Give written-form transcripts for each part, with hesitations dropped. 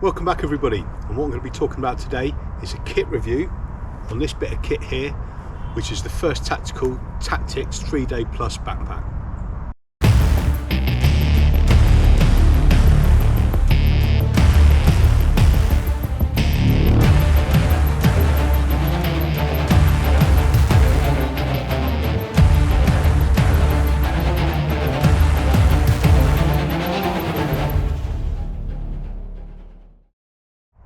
Welcome back everybody, and what I'm going to be talking about today is a kit review on this bit of kit here, which is the first tactical Tactix 3-day plus backpack.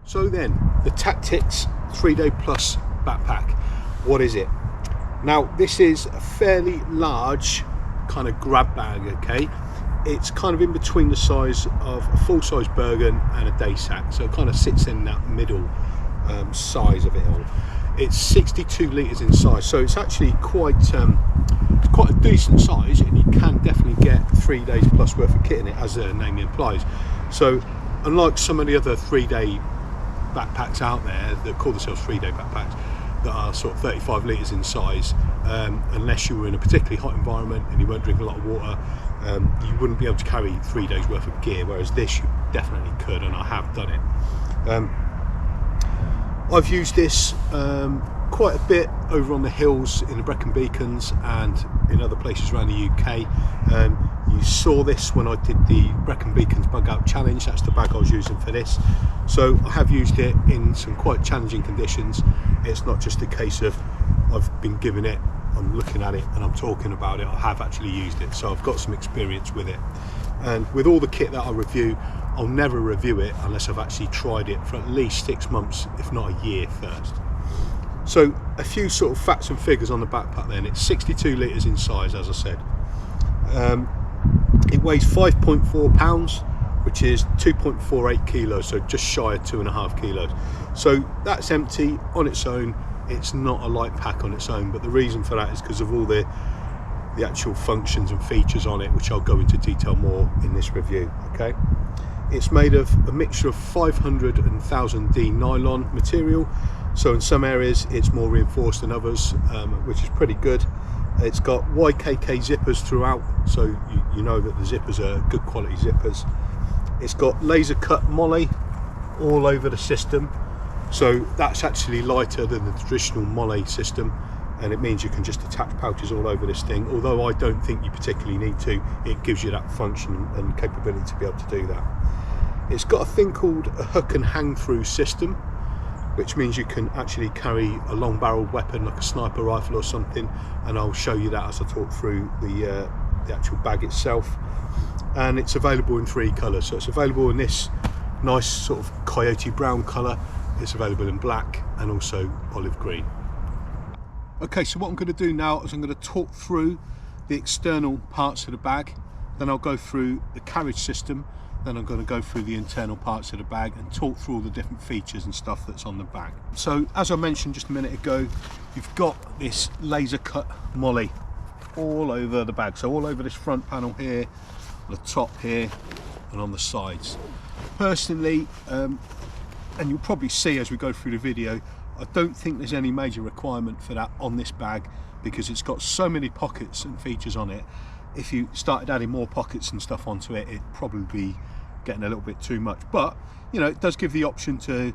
So then, the Tactix 3-day plus backpack, what is it? Now, this is a fairly large kind of grab bag, okay? It's kind of in between the size of a full-size Bergen and a day sack, so it kind of sits in that middle size of it all. It's 62 litres in size, so it's actually quite a decent size, and you can definitely get 3 days plus worth of kit in it, as the name implies. So, unlike some of the other 3-day backpacks out there that call themselves 3-day backpacks that are sort of 35 litres in size, unless you were in a particularly hot environment and you weren't drinking a lot of water, you wouldn't be able to carry 3 days worth of gear, whereas this you definitely could, and I have done it. I've used this quite a bit over on the hills in the Brecon Beacons and in other places around the UK. You saw this when I did the Brecon Beacons Bug Out Challenge. That's the bag I was using for this. So I have used it in some quite challenging conditions. It's not just a case of I've been given it, I'm looking at it and I'm talking about it. I have actually used it, so I've got some experience with it. And with all the kit that I review, I'll never review it unless I've actually tried it for at least 6 months, if not a year first. So a few sort of facts and figures on the backpack then. It's 62 litres in size, as I said. It weighs 5.4 pounds, which is 2.48 kilos, so just shy of 2.5 kilos. So that's empty on its own. It's not a light pack on its own, but the reason for that is because of all the actual functions and features on it, which I'll go into detail more in this review. Okay, it's made of a mixture of 500 and 1000D nylon material, so in some areas it's more reinforced than others, which is pretty good. It's got YKK zippers throughout, so you know that the zippers are good quality zippers. It's got laser cut molle all over the system, so that's actually lighter than the traditional molle system, and it means you can just attach pouches all over this thing. Although I don't think you particularly need to, it gives you that function and capability to be able to do that. It's got a thing called a hook and hang through system, which means you can actually carry a long barreled weapon like a sniper rifle or something, and I'll show you that as I talk through the actual bag itself. And it's available in 3 colours, so it's available in this nice sort of coyote brown colour, it's available in black and also olive green. Okay, so what I'm going to do now is I'm going to talk through the external parts of the bag, then I'll go through the carriage system, then I'm going to go through the internal parts of the bag and talk through all the different features and stuff that's on the bag. So as I mentioned just a minute ago, you've got this laser cut molle all over the bag, so all over this front panel here, the top here and on the sides. Personally, and you'll probably see as we go through the video, I don't think there's any major requirement for that on this bag, because it's got so many pockets and features on it. If you started adding more pockets and stuff onto it, it'd probably be getting a little bit too much. But you know, it does give the option to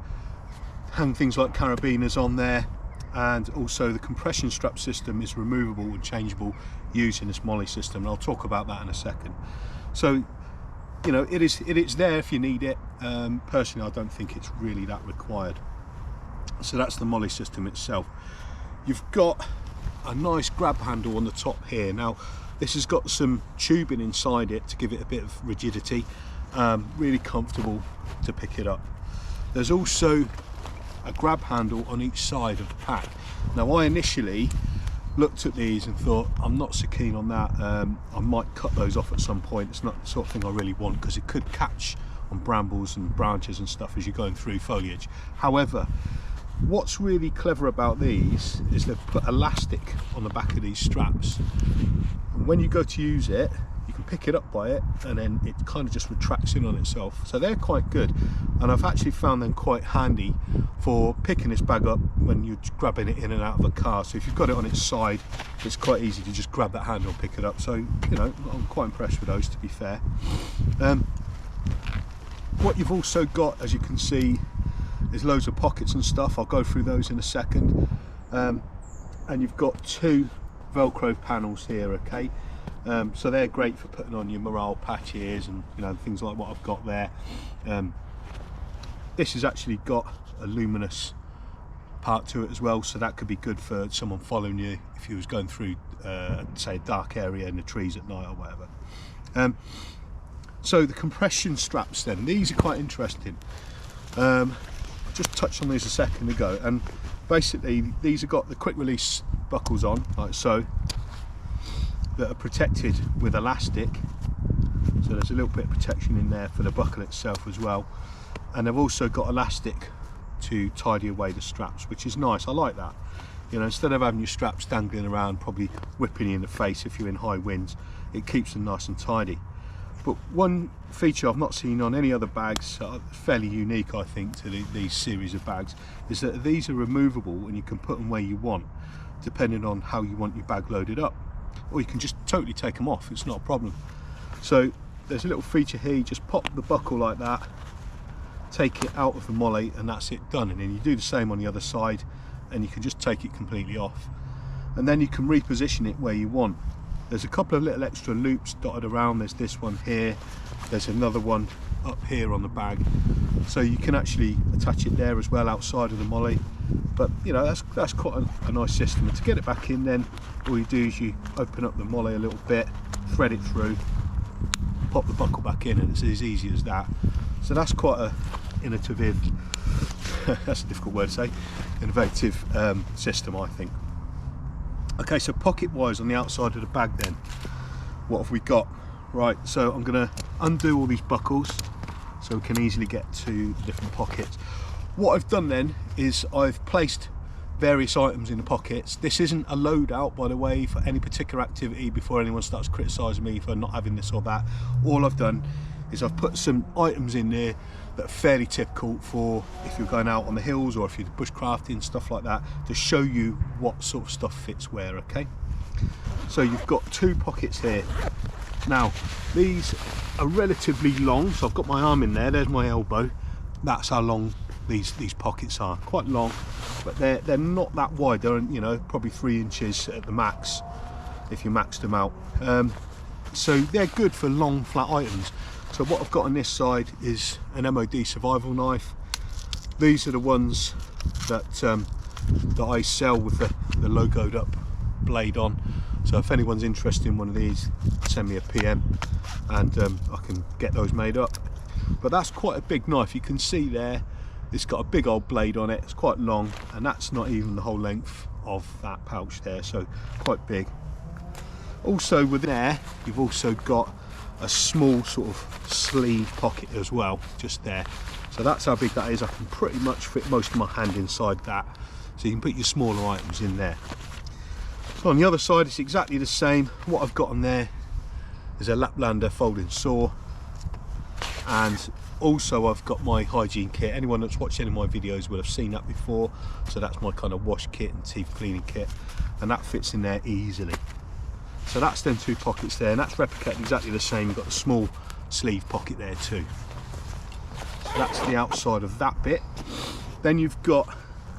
hang things like carabiners on there, and also the compression strap system is removable and changeable using this molle system, and I'll talk about that in a second. So you know, it is there if you need it. Personally, I don't think it's really that required. So that's the molle system itself. You've got a nice grab handle on the top here. Now this has got some tubing inside it to give it a bit of rigidity, really comfortable to pick it up. There's also a grab handle on each side of the pack. Now I initially looked at these and thought, I'm not so keen on that. I might cut those off at some point. It's not the sort of thing I really want, because it could catch on brambles and branches and stuff as you're going through foliage. However, what's really clever about these is they've put elastic on the back of these straps, and when you go to use it, you can pick it up by it, and then it kind of just retracts in on itself. So they're quite good, and I've actually found them quite handy for picking this bag up when you're grabbing it in and out of a car. So if you've got it on its side, it's quite easy to just grab that handle and pick it up. So you know, I'm quite impressed with those, to be fair. What you've also got, as you can see, is loads of pockets and stuff. I'll go through those in a second. And you've got 2 Velcro panels here, okay? So they're great for putting on your morale patches and, you know, things like what I've got there. This has actually got a luminous part to it as well, so that could be good for someone following you if you was going through say a dark area in the trees at night or whatever. So the compression straps then, these are quite interesting. I just touched on these a second ago, and basically these have got the quick release buckles on, like so, that are protected with elastic, so there's a little bit of protection in there for the buckle itself as well, and they've also got elastic to tidy away the straps, which is nice. I like that, you know, instead of having your straps dangling around probably whipping you in the face if you're in high winds, it keeps them nice and tidy. But one feature I've not seen on any other bags, fairly unique I think to these series of bags, is that these are removable and you can put them where you want depending on how you want your bag loaded up, or you can just totally take them off, it's not a problem. So there's a little feature here, you just pop the buckle like that, take it out of the molly, and that's it done. And then you do the same on the other side and you can just take it completely off, and then you can reposition it where you want. There's a couple of little extra loops dotted around. There's this one here, there's another one up here on the bag, so you can actually attach it there as well outside of the molly. But you know, that's quite a nice system. And to get it back in, then all you do is you open up the molly a little bit, thread it through, pop the buckle back in, and it's as easy as that. So that's quite a innovative that's a difficult word to say, innovative system, I think. Okay, so pocket wise on the outside of the bag then, what have we got? Right, so I'm going to undo all these buckles so we can easily get to the different pockets. What I've done then is I've placed various items in the pockets. This isn't a loadout, by the way, for any particular activity before anyone starts criticising me for not having this or that. All I've done is I've put some items in there that are fairly typical for if you're going out on the hills or if you're bushcrafting, stuff like that, to show you what sort of stuff fits where, okay? So you've got 2 pockets here. Now, these are relatively long, so I've got my arm in there, there's my elbow. That's how long these pockets are, quite long, but they're not that wide. They're, you know, probably 3 inches at the max, if you maxed them out. So they're good for long, flat items. So what I've got on this side is an MOD survival knife. These are the ones that that I sell with the logoed up blade on. So if anyone's interested in one of these, send me a PM and I can get those made up. But that's quite a big knife. You can see there, it's got a big old blade on it. It's quite long, and that's not even the whole length of that pouch there, so quite big. Also within there, you've also got a small sort of sleeve pocket as well, just there. So that's how big that is. I can pretty much fit most of my hand inside that. So you can put your smaller items in there. So on the other side, it's exactly the same. What I've got on there is a Laplander folding saw. And also I've got my hygiene kit. Anyone that's watched any of my videos will have seen that before. So that's my kind of wash kit and teeth cleaning kit. And that fits in there easily. So that's them 2 pockets there, and that's replicated exactly the same. You've got a small sleeve pocket there too. So that's the outside of that bit. Then you've got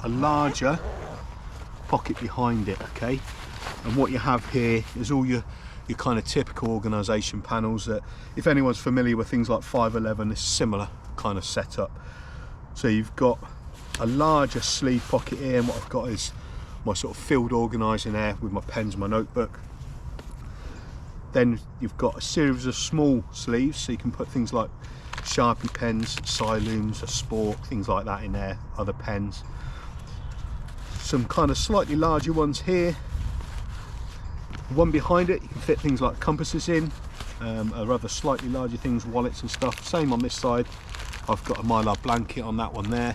a larger pocket behind it, okay? And what you have here is all your kind of typical organisation panels that, if anyone's familiar with things like 511, it's a similar kind of setup. So you've got a larger sleeve pocket here, and what I've got is my sort of field organiser there with my pens, my notebook. Then you've got a series of small sleeves, so you can put things like Sharpie pens, Siloons, a Spork, things like that in there, other pens. Some kind of slightly larger ones here. One behind it, you can fit things like compasses in, or other slightly larger things, wallets and stuff. Same on this side. I've got a Mylar blanket on that one there.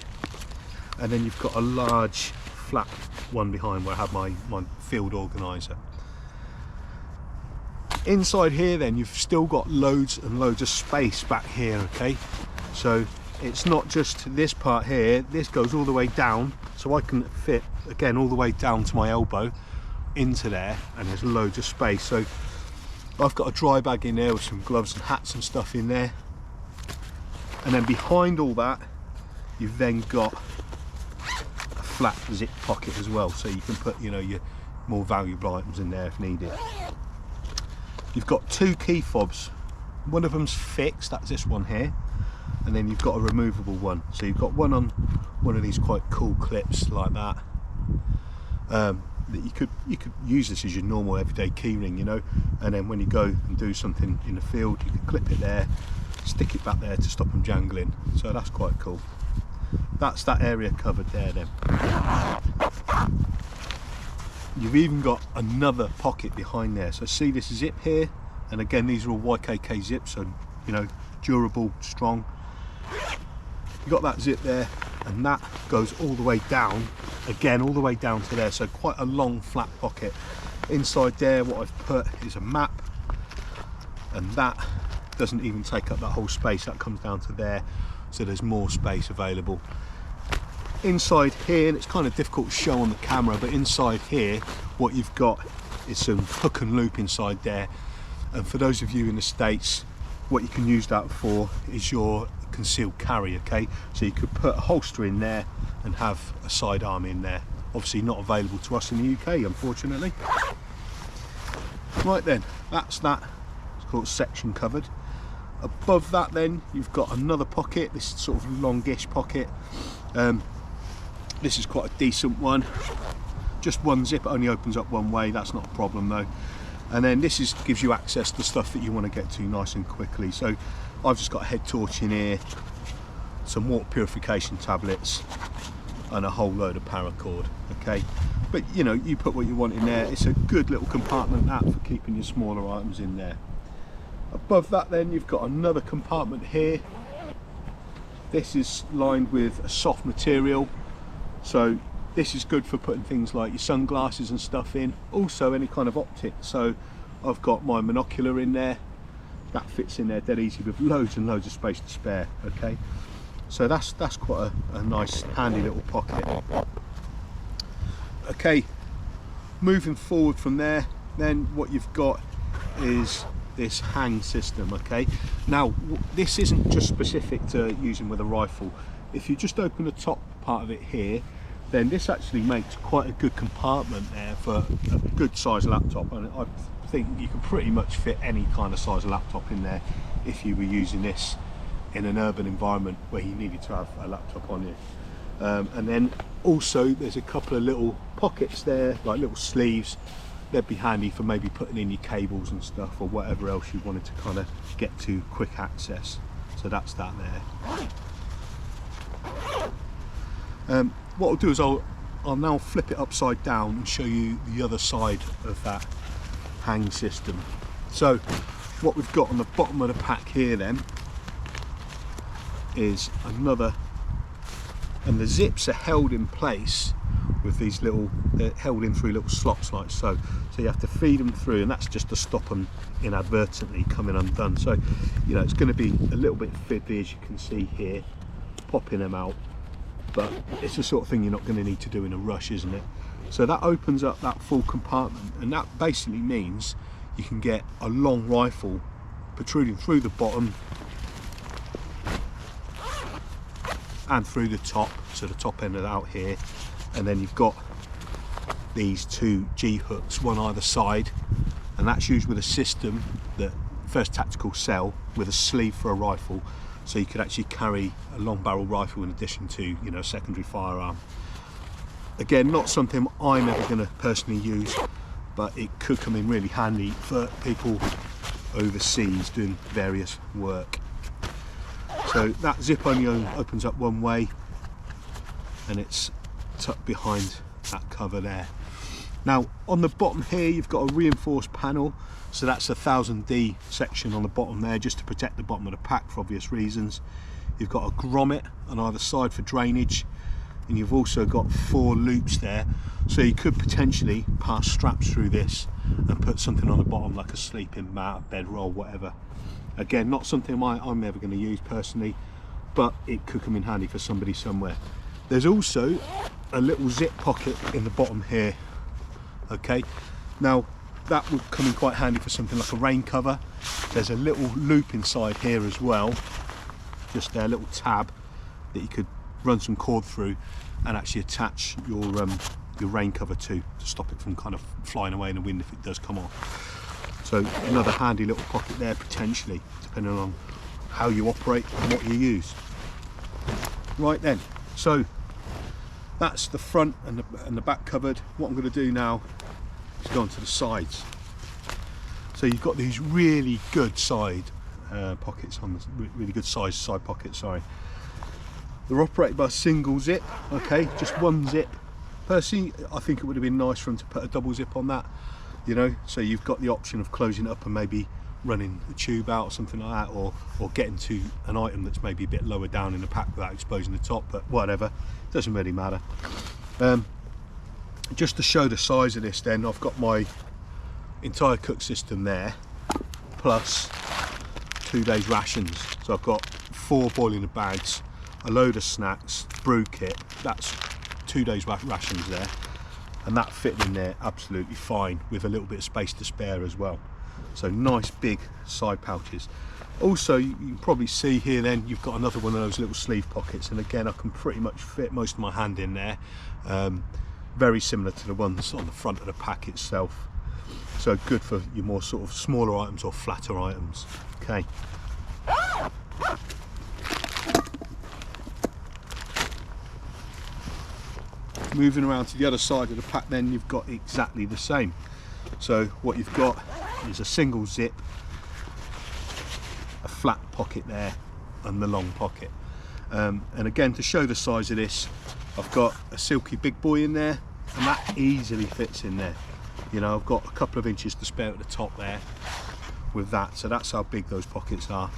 And then you've got a large flat one behind where I have my field organiser. Inside here then, you've still got loads and loads of space back here, okay? So it's not just this part here, this goes all the way down, so I can fit, again, all the way down to my elbow into there, and there's loads of space. So I've got a dry bag in there with some gloves and hats and stuff in there. And then behind all that, you've then got a flat zip pocket as well, so you can put, you know, your more valuable items in there if needed. You've got two key fobs. One of them's fixed, that's this one here, and then you've got a removable one. So you've got one on one of these quite cool clips like that. That you could use this as your normal everyday key ring, you know, and then when you go and do something in the field, you can clip it there, stick it back there to stop them jangling. So that's quite cool. That's that area covered there then. You've even got another pocket behind there. So see this zip here, and again these are all YKK zips, so you know, durable, strong. You've got that zip there, and that goes all the way down, again all the way down to there, so quite a long flat pocket. Inside there what I've put is a map, and that doesn't even take up that whole space, that comes down to there, so there's more space available. Inside here, and it's kind of difficult to show on the camera, but inside here what you've got is some hook and loop inside there, and for those of you in the States, what you can use that for is your concealed carry, okay? So you could put a holster in there and have a sidearm in there. Obviously not available to us in the UK, unfortunately. Right then, that's that. It's called section covered. Above that then, you've got another pocket, this sort of longish pocket. This is quite a decent one. Just one zip, it only opens up one way, that's not a problem though. And then this gives you access to stuff that you want to get to nice and quickly. So I've just got a head torch in here, some water purification tablets, and a whole load of paracord, okay? But you know, you put what you want in there. It's a good little compartment that for keeping your smaller items in there. Above that then, you've got another compartment here. This is lined with a soft material, so this is good for putting things like your sunglasses and stuff in, also any kind of optics. So I've got my monocular in there, that fits in there dead easy with loads and loads of space to spare, okay? So that's quite a nice handy little pocket. Okay, moving forward from there, then what you've got is this hang system, okay? Now this isn't just specific to using with a rifle. If you just open the top part of it here, then this actually makes quite a good compartment there for a good size laptop, and I think you can pretty much fit any kind of size laptop in there if you were using this in an urban environment where you needed to have a laptop on you. And then also there's a couple of little pockets there, like little sleeves. They'd be handy for maybe putting in your cables and stuff, or whatever else you wanted to kind of get to quick access. So that's that there. What I'll do is I'll now flip it upside down and show you the other side of that hang system. So what we've got on the bottom of the pack here then is another, and the zips are held in place with these little, they're held in through little slots like so. So you have to feed them through, and that's just to stop them inadvertently coming undone. So, you know, it's going to be a little bit fiddly, as you can see here, popping them out. But it's the sort of thing you're not going to need to do in a rush, isn't it? So that opens up that full compartment, and that basically means you can get a long rifle protruding through the bottom and through the top, so the top end of it out here, and then you've got these two G hooks, one either side, and that's used with a system that First Tactical sell with a sleeve for a rifle, so you could actually carry a long barrel rifle in addition to, you know, a secondary firearm. Again, not something I'm ever going to personally use, but it could come in really handy for people overseas doing various work. So that zip only opens up one way, and it's tucked behind that cover there. Now on the bottom here you've got a reinforced panel, so that's a 1000D section on the bottom there, just to protect the bottom of the pack for obvious reasons. You've got a grommet on either side for drainage, and you've also got 4 loops there, so you could potentially pass straps through this and put something on the bottom like a sleeping mat, a bedroll, whatever. Again, not something I'm ever going to use personally, but it could come in handy for somebody somewhere. There's also a little zip pocket in the bottom here, okay? Now that would come in quite handy for something like a rain cover. There's a little loop inside here as well, just a little tab that you could run some cord through and actually attach your rain cover to stop it from kind of flying away in the wind if it does come off. So another handy little pocket there potentially, depending on how you operate and what you use. Right then, so that's the front and the back covered. What I'm going to do now is go on to the sides. So you've got these really good side pockets on the really good size side pockets. Sorry, they're operated by a single zip. Okay, just one zip. Personally, I think it would have been nice for them to put a double zip on that. You know, so you've got the option of closing it up and maybe running a tube out or something like that, or getting to an item that's maybe a bit lower down in the pack without exposing the top, but whatever, doesn't really matter. Just to show the size of this then, I've got my entire cook system there, plus 2 days rations. So I've got 4 boiling bags, a load of snacks, brew kit, that's 2 days rations there, and that fit in there absolutely fine with a little bit of space to spare as well. So nice big side pouches. Also, you can probably see here then you've got another one of those little sleeve pockets, and again I can pretty much fit most of my hand in there. Very similar to the ones on the front of the pack itself. So good for your more sort of smaller items or flatter items. Okay. Moving around to the other side of the pack then, you've got exactly the same. So what you've got is a single zip, a flat pocket there, and the long pocket. And again, to show the size of this, I've got a silky big boy in there, and that easily fits in there. You know, I've got a couple of inches to spare at the top there with that, so that's how big those pockets are.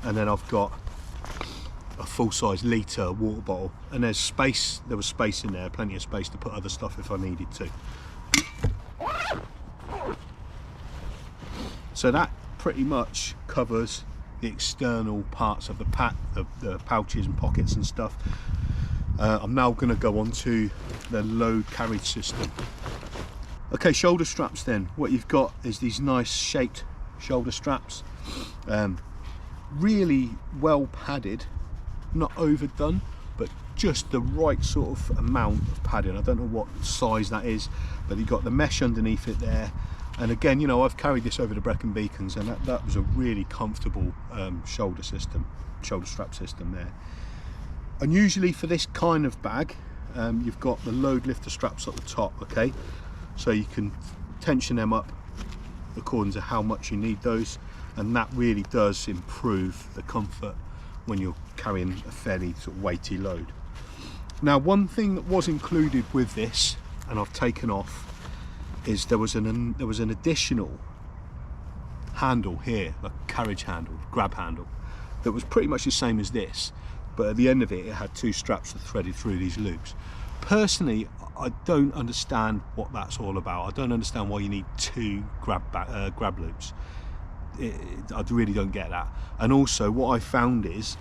And then I've got a full-size litre water bottle, and there's space, there was space in there, plenty of space to put other stuff if I needed to. So that pretty much covers the external parts of the pack, the pouches and pockets and stuff. I'm now going to go on to the load carriage system. Okay, shoulder straps then. What you've got is these nice shaped shoulder straps, really well padded, not overdone, but just the right sort of amount of padding. I don't know what size that is, but you've got the mesh underneath it there. And again, you know, I've carried this over the Brecon Beacons, and that was a really comfortable shoulder strap system there. And usually for this kind of bag, you've got the load lifter straps at the top, okay? So you can tension them up according to how much you need those, and that really does improve the comfort when you're carrying a fairly sort of weighty load. Now, one thing that was included with this, and I've taken off, is there was an additional handle here, like a carriage handle, grab handle, that was pretty much the same as this, but at the end of it, it had 2 straps that threaded through these loops. Personally, I don't understand what that's all about. I don't understand why you need 2 grab loops. I really don't get that. And also, what I found is,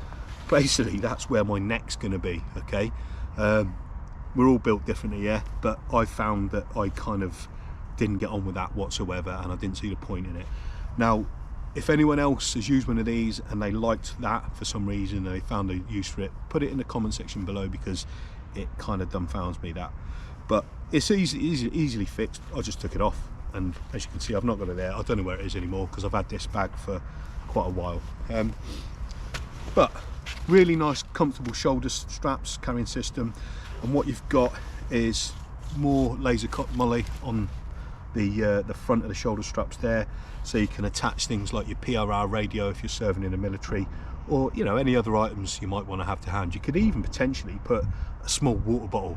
basically, that's where my neck's going to be. Okay, we're all built differently, yeah, but I found that I kind of didn't get on with that whatsoever, and I didn't see the point in it. Now, if anyone else has used one of these and they liked that for some reason, and they found a use for it, put it in the comment section below, because it kind of dumbfounds me that. But it's easily fixed. I just took it off, and as you can see, I've not got it there. I don't know where it is anymore, because I've had this bag for quite a while. But really nice, comfortable shoulder straps carrying system. And what you've got is more laser cut moly on the front of the shoulder straps there, so you can attach things like your PRR radio if you're serving in the military, or you know, any other items you might want to have to hand. You could even potentially put a small water bottle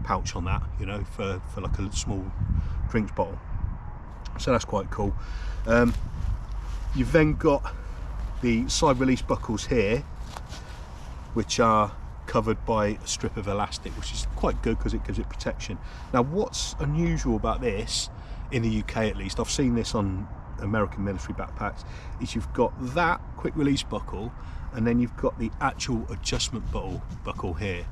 pouch on that, you know, for like a small drinks bottle. So that's quite cool. You've then got the side release buckles here, which are covered by a strip of elastic, which is quite good because it gives it protection. Now, what's unusual about this, in the UK at least, I've seen this on American military backpacks, is you've got that quick release buckle, and then you've got the actual adjustment buckle here,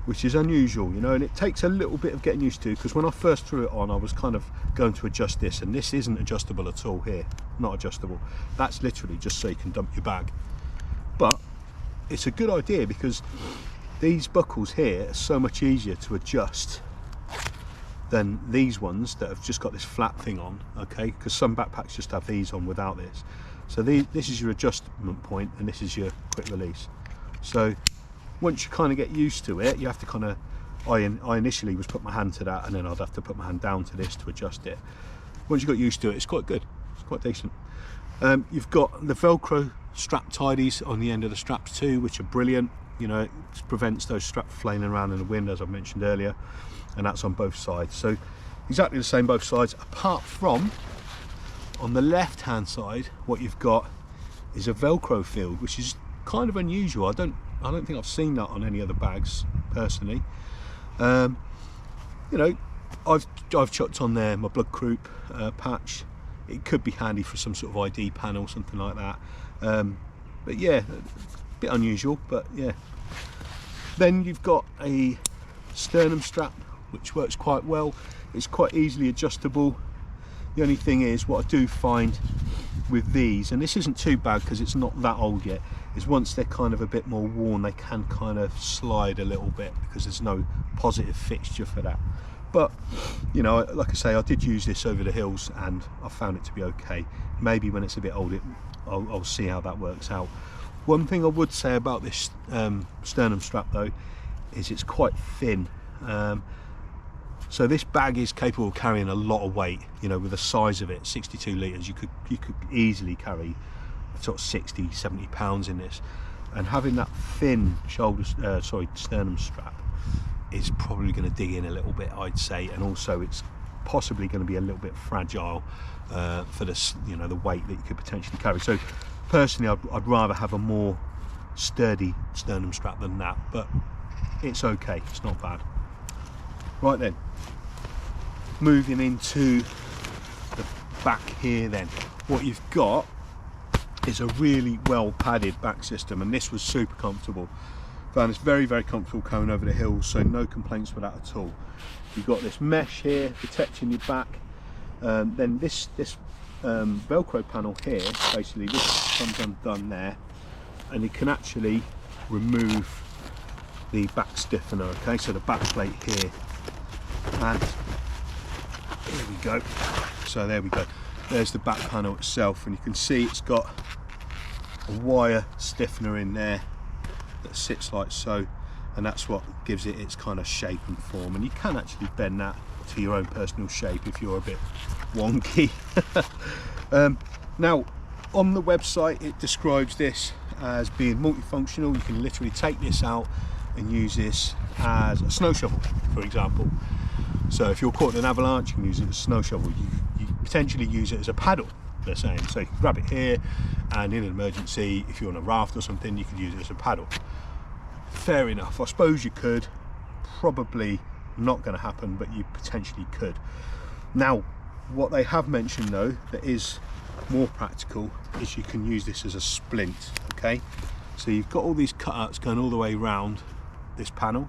which is unusual, you know, and it takes a little bit of getting used to, because when I first threw it on, I was kind of going to adjust this, and this isn't adjustable at all here, not adjustable. That's literally just so you can dump your bag. it's a good idea because these buckles here are so much easier to adjust than these ones that have just got this flat thing on, okay? Because some backpacks just have these on without this. So this is your adjustment point, and this is your quick release. So once you kind of get used to it, you have to kind of, I initially was put my hand to that, and then I'd have to put my hand down to this to adjust it. Once you got used to it, it's quite good, it's quite decent. You've got the Velcro strap tidies on the end of the straps too, which are brilliant. You know, it prevents those straps flailing around in the wind, as I mentioned earlier, and that's on both sides. So exactly the same both sides, apart from on the left hand side, what you've got is a Velcro field, which is kind of unusual. I don't think I've seen that on any other bags personally. You know, I've chucked on there my blood group patch. It could be handy for some sort of ID panel, something like that. But yeah, a bit unusual, but yeah. Then you've got a sternum strap, which works quite well. It's quite easily adjustable. The only thing is, what I do find with these, and this isn't too bad because it's not that old yet, is once they're kind of a bit more worn, they can kind of slide a little bit because there's no positive fixture for that. But you know, like I say, I did use this over the hills and I found it to be okay. Maybe when it's a bit old, I'll see how that works out. One thing I would say about this sternum strap though is it's quite thin. So this bag is capable of carrying a lot of weight. You know, with the size of it, 62 litres, you could easily carry sort of 60, 70 pounds in this. And having that thin sternum strap is probably going to dig in a little bit, I'd say, and also it's possibly going to be a little bit fragile for this, you know, the weight that you could potentially carry. So personally, I'd rather have a more sturdy sternum strap than that, but it's okay, it's not bad. Right then, moving into the back here then, what you've got is a really well padded back system, and this was super comfortable. Found it's very, very comfortable coming over the hills, so no complaints with that at all. You've got this mesh here protecting your back. Then this Velcro panel here, basically this comes undone there, and you can actually remove the back stiffener, okay? So the back plate here, and here we go. So there we go. There's the back panel itself, and you can see it's got a wire stiffener in there that sits like so, and that's what gives it its kind of shape and form. And you can actually bend that to your own personal shape if you're a bit wonky. Now on the website it describes this as being multifunctional. You can literally take this out and use this as a snow shovel, for example. So if you're caught in an avalanche, you can use it as a snow shovel. You potentially use it as a paddle, they're saying. So you can grab it here, and in an emergency, if you're on a raft or something, you could use it as a paddle. Fair enough, I suppose you could. Probably not going to happen, but you potentially could. Now, what they have mentioned though that is more practical is you can use this as a splint, okay? So you've got all these cutouts going all the way around this panel,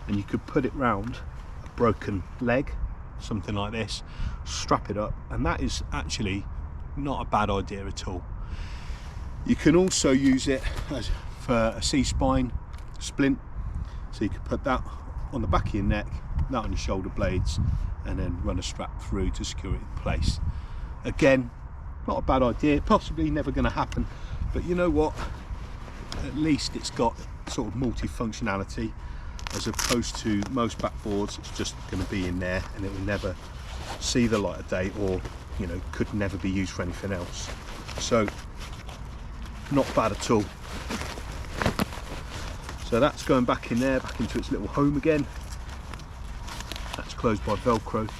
and you could put it round a broken leg, something like this, strap it up, and that is actually not a bad idea at all. You can also use it as for a C-spine splint, so you could put that on the back of your neck, that on your shoulder blades, and then run a strap through to secure it in place. Again, not a bad idea, possibly never going to happen, but you know what, at least it's got sort of multi-functionality, as opposed to most backboards it's just going to be in there and it will never see the light of day, or you know, could never be used for anything else. So not bad at all. So that's going back in there, back into its little home again. That's closed by Velcro,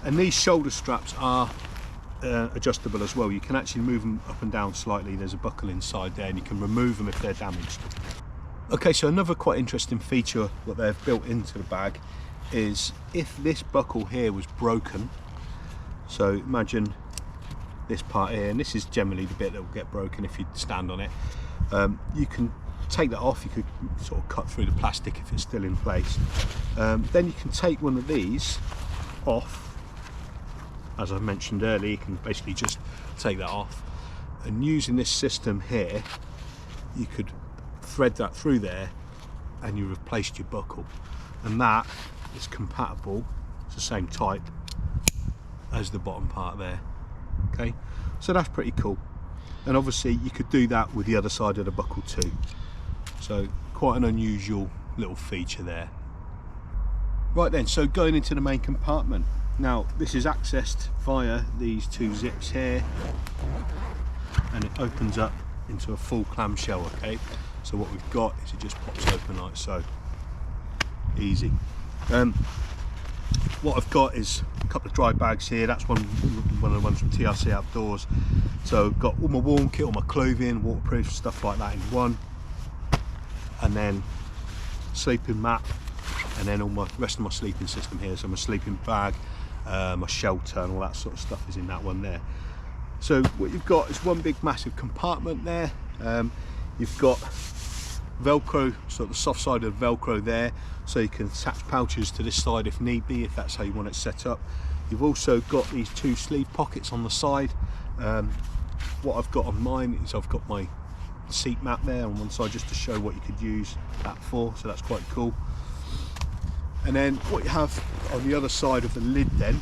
and these shoulder straps are adjustable as well. You can actually move them up and down slightly. There's a buckle inside there, and you can remove them if they're damaged. Okay, so another quite interesting feature that they've built into the bag is if this buckle here was broken, so imagine this part here, and this is generally the bit that will get broken if you stand on it, you can take that off. You could sort of cut through the plastic if it's still in place. Then you can take one of these off. As I mentioned earlier, you can basically just take that off, and using this system here, you could thread that through there and you replaced your buckle, and that is compatible, it's the same type as the bottom part there. Okay, so that's pretty cool, and obviously you could do that with the other side of the buckle too, so quite an unusual little feature there. Right then, so going into the main compartment, now this is accessed via these two zips here, and it opens up into a full clamshell. Okay, so what we've got is it just pops open like so, easy. What I've got is a couple of dry bags here. That's one of the ones from TRC Outdoors. So I've got all my warm kit, all my clothing, waterproof stuff like that in one, and then sleeping mat, and then all my rest of my sleeping system here. So my sleeping bag, my shelter, and all that sort of stuff is in that one there. So what you've got is one big massive compartment there. You've got Velcro, so the soft side of Velcro there, so you can attach pouches to this side if need be, if that's how you want it set up. You've also got these two sleeve pockets on the side. What I've got on mine is I've got my seat mat there on one side, just to show what you could use that for, so that's quite cool. And then what you have on the other side of the lid then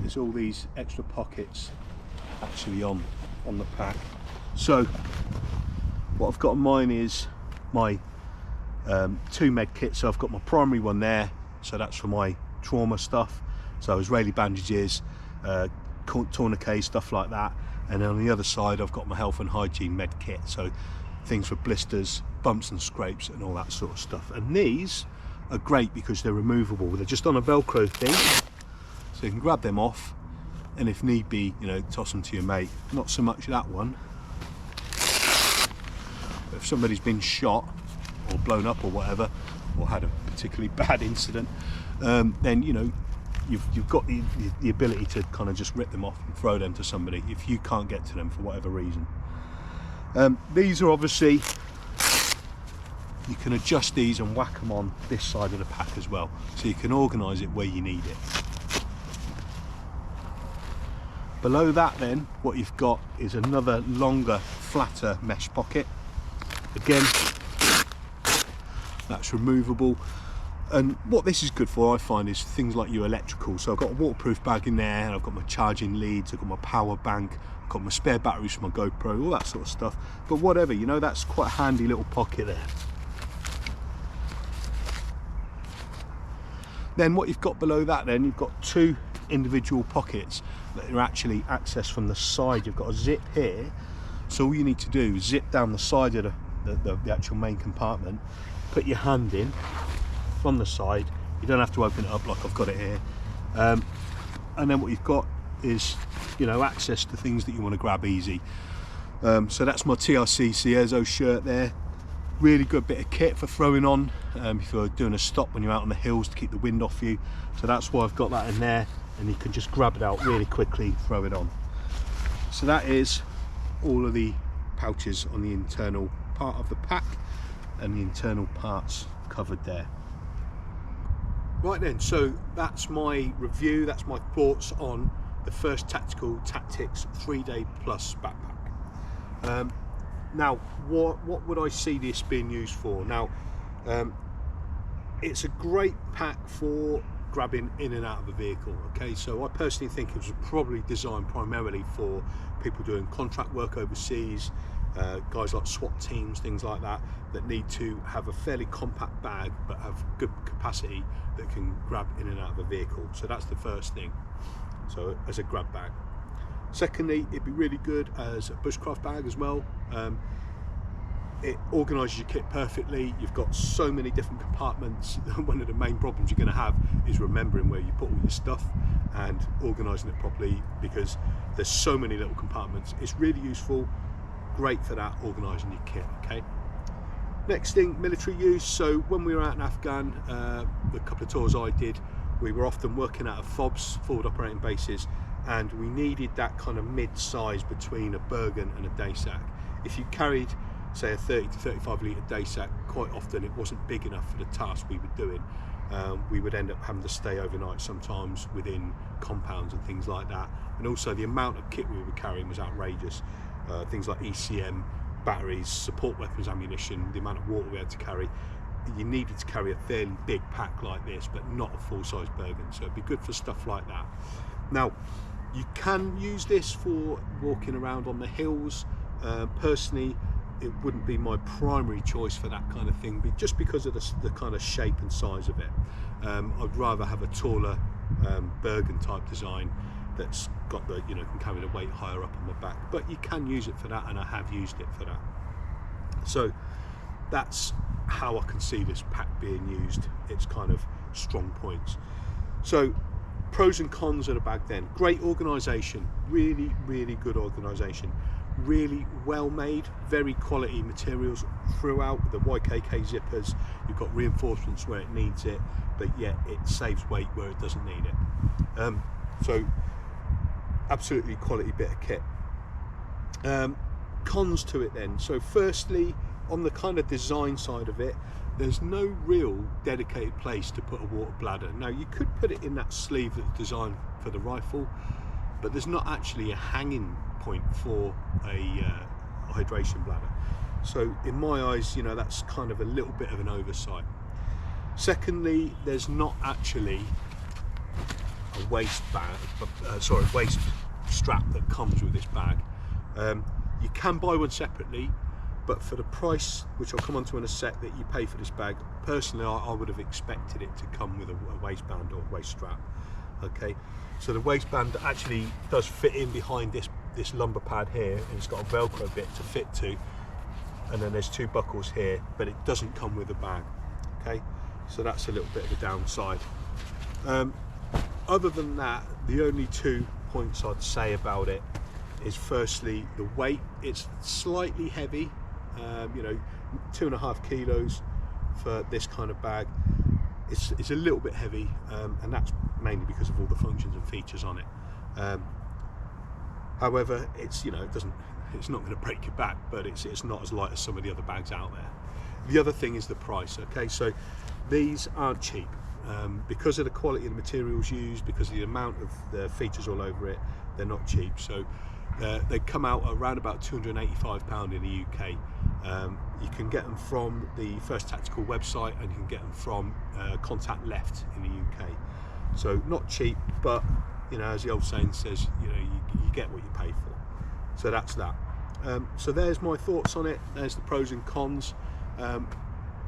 is all these extra pockets actually on the pack. So what I've got on mine is my two med kits. So I've got my primary one there, so that's for my trauma stuff, so Israeli bandages, tourniquets, stuff like that. And then on the other side I've got my health and hygiene med kit, so things for blisters, bumps and scrapes and all that sort of stuff. And these are great because they're removable. They're just on a Velcro thing, so you can grab them off, and if need be, you know, toss them to your mate. Not so much that one, but if somebody's been shot or blown up or whatever, or had a particularly bad incident, then you know you've got the ability to kind of just rip them off and throw them to somebody if you can't get to them for whatever reason. These are obviously, you can adjust these and whack them on this side of the pack as well, so you can organise it where you need it. Below that then, what you've got is another longer, flatter mesh pocket. Again, that's removable. And what this is good for, I find, is things like your electrical. So I've got a waterproof bag in there, and I've got my charging leads, I've got my power bank, I've got my spare batteries for my GoPro, all that sort of stuff. But whatever, you know, that's quite a handy little pocket there. Then what you've got below that then, you've got two individual pockets that are actually accessed from the side. You've got a zip here, so all you need to do is zip down the side of the actual main compartment, put your hand in from the side. You don't have to open it up like I've got it here, and then what you've got is, you know, access to things that you want to grab easy. So that's my TRC Cierzo shirt there. Really good bit of kit for throwing on if you're doing a stop when you're out on the hills to keep the wind off you. So that's why I've got that in there, and you can just grab it out really quickly, throw it on. So that is all of the pouches on the internal part of the pack, and the internal parts covered there. Right then, so that's my review, that's my thoughts on the first tactical Tactix 3-day plus backpack. Now, what would I see this being used for? Now, it's a great pack for grabbing in and out of a vehicle. Okay, so I personally think it was probably designed primarily for people doing contract work overseas, guys like SWAT teams, things like that, that need to have a fairly compact bag but have good capacity that can grab in and out of a vehicle. So that's the first thing, so as a grab bag. Secondly, it'd be really good as a bushcraft bag as well. It organises your kit perfectly. You've got so many different compartments. One of the main problems you're going to have is remembering where you put all your stuff and organising it properly, because there's so many little compartments. It's really useful, great for that, organising your kit. Okay. Next thing, military use. So when we were out in Afghan, the couple of tours I did, we were often working out of FOBs, forward operating bases, and we needed that kind of mid-size between a Bergen and a day sack. If you carried, say, a 30 to 35 litre day sack, quite often it wasn't big enough for the task we were doing. We would end up having to stay overnight sometimes within compounds and things like that. And also the amount of kit we were carrying was outrageous. Things like ECM, batteries, support weapons ammunition, the amount of water we had to carry, you needed to carry a fairly big pack like this, but not a full-size Bergen, so it'd be good for stuff like that. Now, you can use this for walking around on the hills. Personally, it wouldn't be my primary choice for that kind of thing, just because of the kind of shape and size of it. I'd rather have a taller Bergen type design that's got the, can carry the weight higher up on the back, but you can use it for that, and I have used it for that. So that's how I can see this pack being used, its kind of strong points. So pros and cons of the bag then. Great organisation, really, really good organisation. Really well made, very quality materials throughout. The YKK zippers, you've got reinforcements where it needs it, but yet it saves weight where it doesn't need it. So absolutely quality bit of kit. Cons to it then. So firstly, on the kind of design side of it, there's no real dedicated place to put a water bladder. Now, you could put it in that sleeve that's designed for the rifle, but there's not actually a hanging point for a hydration bladder. So in my eyes, that's kind of a little bit of an oversight. Secondly, there's not actually a waist strap that comes with this bag. You can buy one separately, but for the price, which I'll come on to in a sec, that you pay for this bag, personally I would have expected it to come with a waistband or a waist strap. Okay, so the waistband actually does fit in behind this lumbar pad here, and it's got a Velcro bit to fit to, and then there's two buckles here, but it doesn't come with a bag. Okay, so that's a little bit of a downside. Other than that, the only 2 points I'd say about it is, firstly, the weight. It's slightly heavy, 2.5 kilos for this kind of bag. It's a little bit heavy, and that's mainly because of all the functions and features on it. However, it's it's not going to break your back, but it's not as light as some of the other bags out there. The other thing is the price. Okay, so these aren't cheap, because of the quality of the materials used, because of the amount of the features all over it. They're not cheap. So they come out around about £285 in the UK. You can get them from the First Tactical website, and you can get them from Contact Left in the UK. So not cheap, but as the old saying says, you get what you pay for. So that's that. So there's my thoughts on it. There's the pros and cons.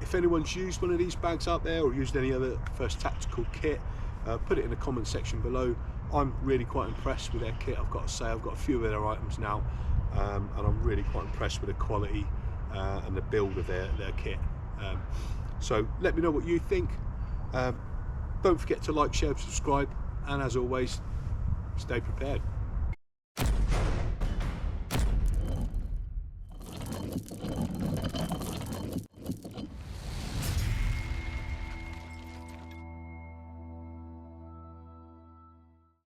If anyone's used one of these bags out there, or used any other First Tactical kit, put it in the comment section below. I'm really quite impressed with their kit, I've got to say. I've got a few of their items now, and I'm really quite impressed with the quality and the build of their kit. So let me know what you think. Don't forget to like, share, subscribe, and as always, stay prepared.